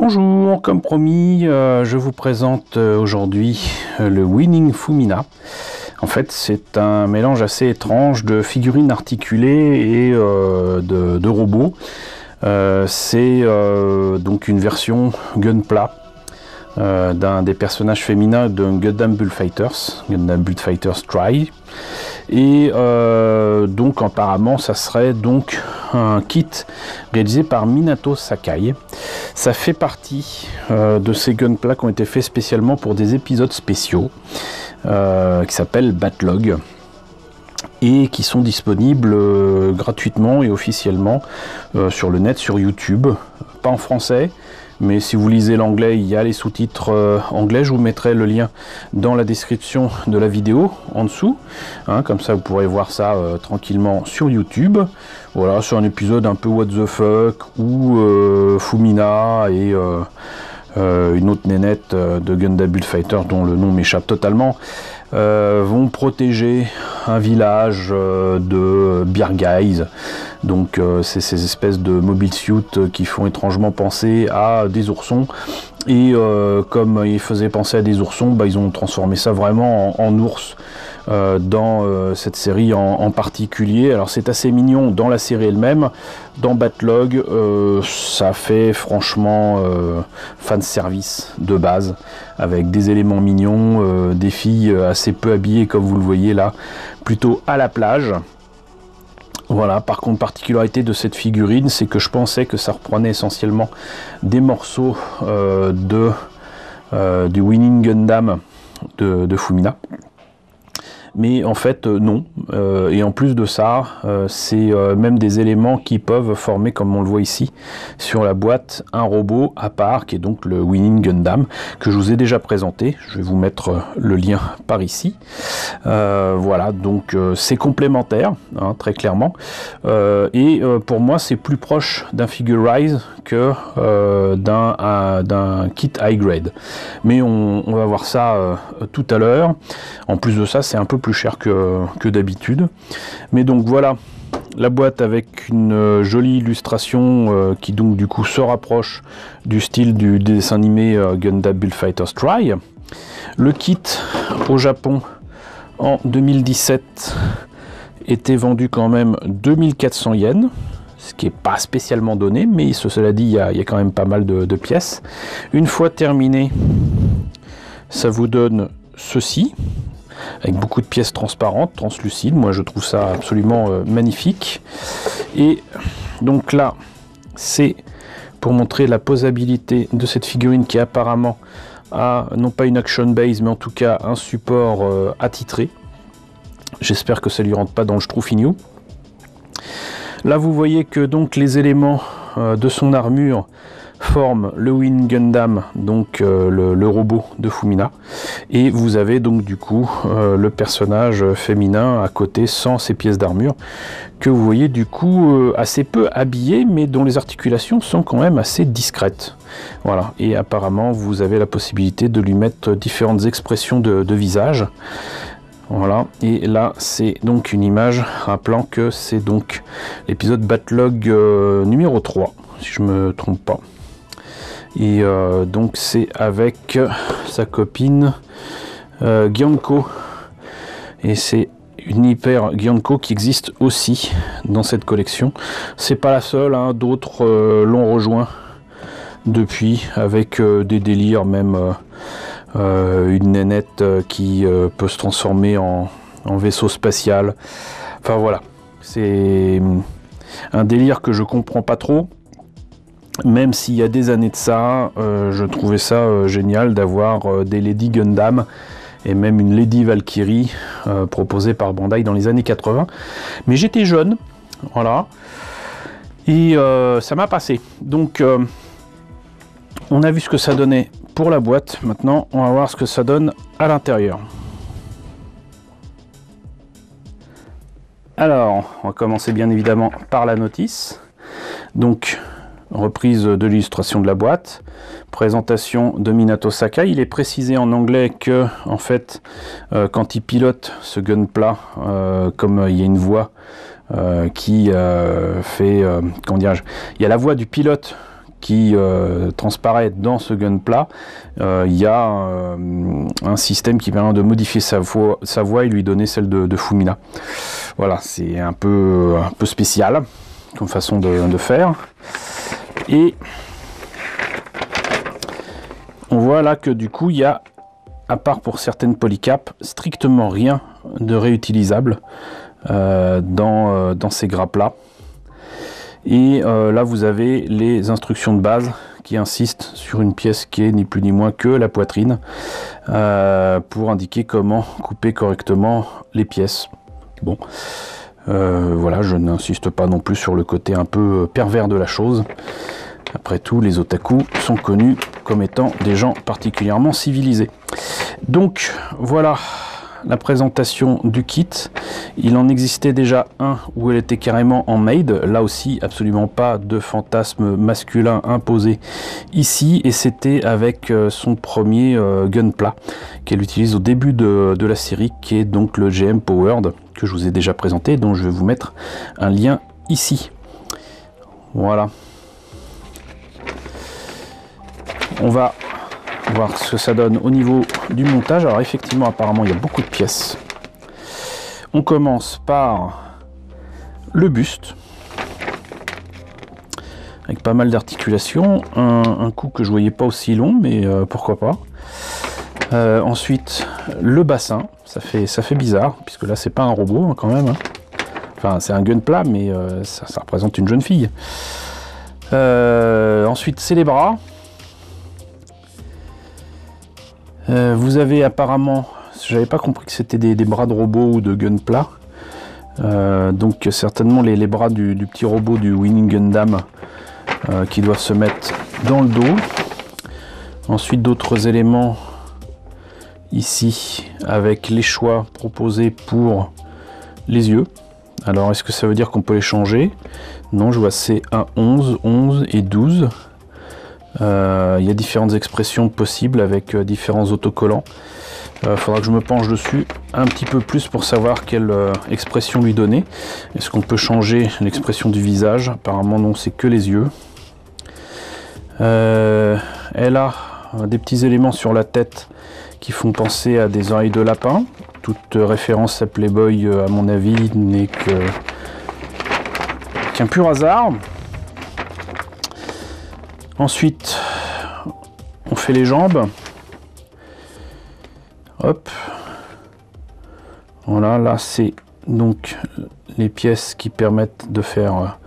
Bonjour, comme promis, je vous présente aujourd'hui le Winning Fumina. En fait, c'est un mélange assez étrange de figurines articulées et de robots. C'est donc une version Gunpla d'un des personnages féminins de Gundam Bullfighters, Gundam Bullfighters Try. Et donc apparemment ça serait donc un kit réalisé par Minato Sakai. Ça fait partie de ces Gunpla qui ont été faits spécialement pour des épisodes spéciaux qui s'appellent Batlog et qui sont disponibles gratuitement et officiellement sur le net, sur YouTube, pas en français. Mais si vous lisez l'anglais, il y a les sous-titres anglais. Je vous mettrai le lien dans la description de la vidéo en dessous. Comme ça, vous pourrez voir ça tranquillement sur YouTube. Voilà, c'est un épisode un peu what the fuck où Fumina et une autre nénette de Gundam Bullfighter, dont le nom m'échappe totalement, vont protéger un village de Bear Guys. Donc c'est ces espèces de mobile suits qui font étrangement penser à des oursons. Et comme ils faisaient penser à des oursons, ils ont transformé ça vraiment en ours dans cette série en particulier. Alors c'est assez mignon dans la série elle-même. Dans Batlog, ça fait franchement fan service de base, avec des éléments mignons, des filles assez peu habillées comme vous le voyez là, plutôt à la plage. Voilà, par contre, particularité de cette figurine, c'est que je pensais que ça reprenait essentiellement des morceaux du Winning Gundam de Fumina. Mais en fait non, et en plus de ça, c'est même des éléments qui peuvent former, comme on le voit ici sur la boîte, un robot à part qui est donc le Winning Gundam que je vous ai déjà présenté. Je vais vous mettre le lien par ici. Voilà, donc c'est complémentaire, très clairement, et pour moi c'est plus proche d'un Figurize que d'un kit high grade, mais on va voir ça tout à l'heure. En plus de ça, c'est un peu plus cher que d'habitude, mais donc voilà la boîte avec une jolie illustration qui donc du coup se rapproche du style du dessin animé Gundam Bullfighters Try. Le kit au Japon en 2017 était vendu quand même 2400 yens, ce qui n'est pas spécialement donné, mais cela dit, il y a quand même pas mal de pièces. Une fois terminé, ça vous donne ceci, avec beaucoup de pièces transparentes, translucides. Moi je trouve ça absolument magnifique. Et donc là, c'est pour montrer la posabilité de cette figurine qui apparemment a non pas une action base, mais en tout cas un support attitré. J'espère que ça lui rentre pas dans le schtroumpfignou. Là vous voyez que donc les éléments de son armure forment le Winning Gundam, donc le robot de Fumina, et vous avez donc du coup le personnage féminin à côté sans ses pièces d'armure, que vous voyez du coup assez peu habillé, mais dont les articulations sont quand même assez discrètes. Voilà, et apparemment vous avez la possibilité de lui mettre différentes expressions de visage. Voilà, et là c'est donc une image rappelant que c'est donc l'épisode Batlog numéro 3, si je me trompe pas. Et donc c'est avec sa copine Gyanko, et c'est une hyper Gyanko qui existe aussi dans cette collection. C'est pas la seule, d'autres l'ont rejoint depuis, avec des délires, même une nénette qui peut se transformer en vaisseau spatial. Enfin voilà, c'est un délire que je comprends pas trop. Même s'il y a des années de ça, je trouvais ça génial d'avoir des Lady Gundam et même une Lady Valkyrie proposée par Bandai dans les années 80. Mais j'étais jeune, voilà, et ça m'a passé. Donc on a vu ce que ça donnait pour la boîte. Maintenant, on va voir ce que ça donne à l'intérieur. Alors, on va commencer bien évidemment par la notice. Donc, reprise de l'illustration de la boîte, présentation de Minato Sakai. Il est précisé en anglais que, en fait, quand il pilote ce Gunpla, comme il y a une voix qui fait, comment dirais-je, il y a la voix du pilote qui transparaît dans ce gunpla, il y a un système qui permet de modifier sa voix et lui donner celle de Fumina. Voilà, c'est un peu spécial comme façon de faire. Et on voit là que du coup il y a, à part pour certaines polycaps, strictement rien de réutilisable dans ces grappes là. Et là vous avez les instructions de base qui insistent sur une pièce qui est ni plus ni moins que la poitrine pour indiquer comment couper correctement les pièces. Bon, voilà, je n'insiste pas non plus sur le côté un peu pervers de la chose. Après tout, les otaku sont connus comme étant des gens particulièrement civilisés. Donc voilà la présentation du kit. Il en existait déjà un où elle était carrément en made. Là aussi, absolument pas de fantasme masculin imposé ici. Et c'était avec son premier gunpla qu'elle utilise au début de la série, qui est donc le GM Powered, que je vous ai déjà présenté, dont je vais vous mettre un lien ici. Voilà. On va voir ce que ça donne au niveau du montage. Alors effectivement, apparemment, il y a beaucoup de pièces. On commence par le buste, avec pas mal d'articulations. Un coup que je voyais pas aussi long, mais pourquoi pas. Ensuite, le bassin. Ça fait bizarre, puisque là, c'est pas un robot hein, quand même. Hein. Enfin, c'est un gunpla, mais ça représente une jeune fille. Ensuite, c'est les bras. Vous avez apparemment, j'avais pas compris que c'était des bras de robot ou de gunpla, donc certainement les bras du petit robot du Winning Gundam qui doivent se mettre dans le dos. Ensuite d'autres éléments ici avec les choix proposés pour les yeux. Alors est-ce que ça veut dire qu'on peut les changer? Non, je vois c'est 1, 11, 11 et 12. Il y a différentes expressions possibles avec différents autocollants. Faudra que je me penche dessus un petit peu plus pour savoir quelle expression lui donner. Est-ce qu'on peut changer l'expression du visage? Apparemment non, c'est que les yeux. Elle a des petits éléments sur la tête qui font penser à des oreilles de lapin. Toute référence à Playboy, à mon avis, n'est qu'un pur hasard. Ensuite, on fait les jambes. Hop. Voilà, là c'est donc les pièces qui permettent de faire,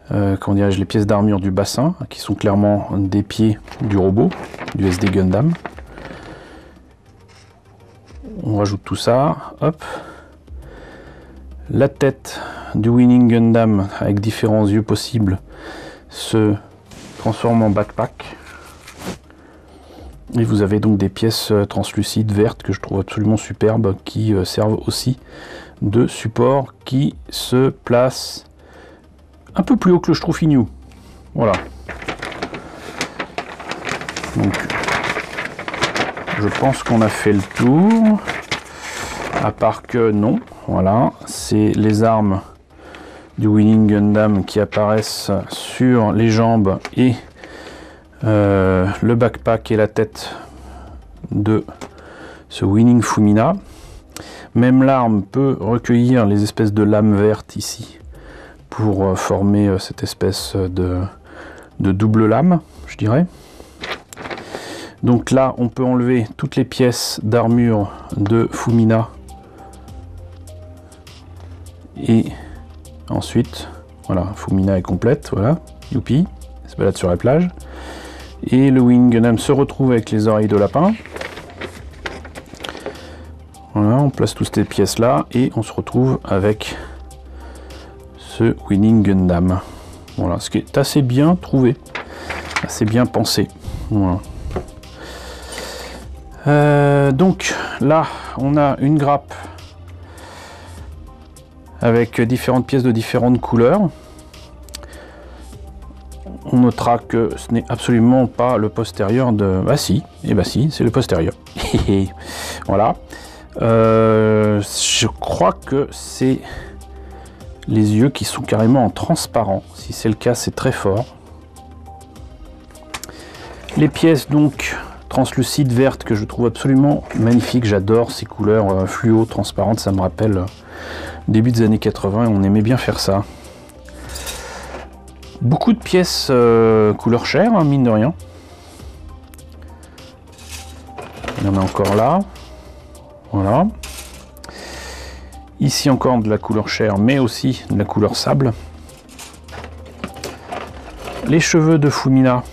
comment dirais-je, les pièces d'armure du bassin, qui sont clairement des pieds du robot, du SD Gundam. On rajoute tout ça. Hop. La tête du Winning Gundam avec différents yeux possibles se transforme en backpack. Et vous avez donc des pièces translucides vertes que je trouve absolument superbes qui servent aussi de support, qui se placent un peu plus haut que le Schtroumpfignou. Voilà. Donc je pense qu'on a fait le tour, à part que non. Voilà, c'est les armes du Winning Gundam qui apparaissent sur les jambes et le backpack et la tête de ce Winning Fumina. Même l'arme peut recueillir les espèces de lames vertes ici pour former cette espèce de double lame, je dirais. Donc là, on peut enlever toutes les pièces d'armure de Fumina et ensuite, voilà, Fumina est complète, voilà, youpi, elle se balade sur la plage. Et le Winning Gundam se retrouve avec les oreilles de lapin. Voilà, on place toutes ces pièces là et on se retrouve avec ce Winning Gundam. Voilà, ce qui est assez bien trouvé, assez bien pensé. Voilà. Donc là, on a une grappe avec différentes pièces de différentes couleurs. On notera que ce n'est absolument pas le postérieur de... Bah si, et bah si, c'est le postérieur. Voilà. Je crois que c'est les yeux qui sont carrément en transparent. Si c'est le cas, c'est très fort. Les pièces donc translucides vertes que je trouve absolument magnifiques. J'adore ces couleurs fluo, transparentes. Ça me rappelle début des années 80. On aimait bien faire ça. Beaucoup de pièces couleur chair, hein, mine de rien. Il y en a encore là. Voilà. Ici encore de la couleur chair, mais aussi de la couleur sable. Les cheveux de Fumina.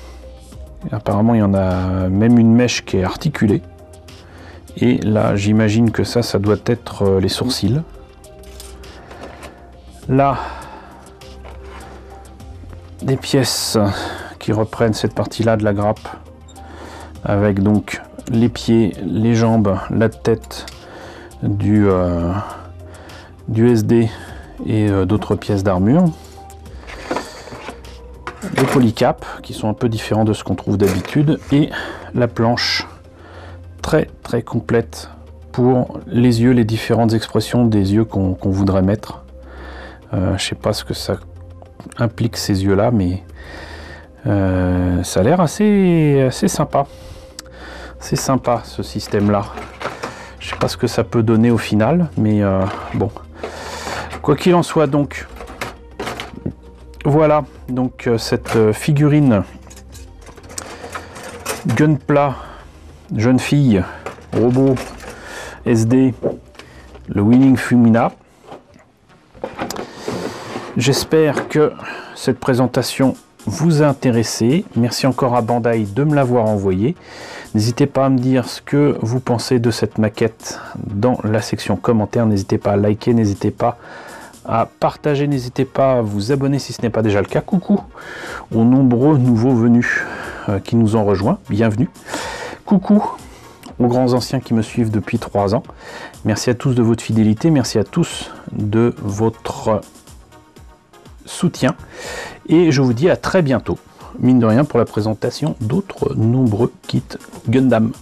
Apparemment, il y en a même une mèche qui est articulée. Et là, j'imagine que ça doit être les sourcils. Là, des pièces qui reprennent cette partie-là de la grappe. Avec donc les pieds, les jambes, la tête du SD et d'autres pièces d'armure. Les polycaps qui sont un peu différents de ce qu'on trouve d'habitude et la planche très complète pour les yeux, les différentes expressions des yeux qu'on voudrait mettre. Je sais pas ce que ça implique ces yeux là, mais ça a l'air assez sympa. C'est sympa ce système là. Je sais pas ce que ça peut donner au final, mais bon, quoi qu'il en soit, donc voilà donc cette figurine Gunpla, jeune fille, robot, SD, le Winning Fumina. J'espère que cette présentation vous a intéressé. Merci encore à Bandai de me l'avoir envoyé. N'hésitez pas à me dire ce que vous pensez de cette maquette dans la section commentaires. N'hésitez pas à liker, n'hésitez pas à partager, n'hésitez pas à vous abonner si ce n'est pas déjà le cas. Coucou aux nombreux nouveaux venus qui nous ont rejoints. Bienvenue. Coucou aux grands anciens qui me suivent depuis 3 ans. Merci à tous de votre fidélité. Merci à tous de votre soutien. Et je vous dis à très bientôt, mine de rien, pour la présentation d'autres nombreux kits Gundam.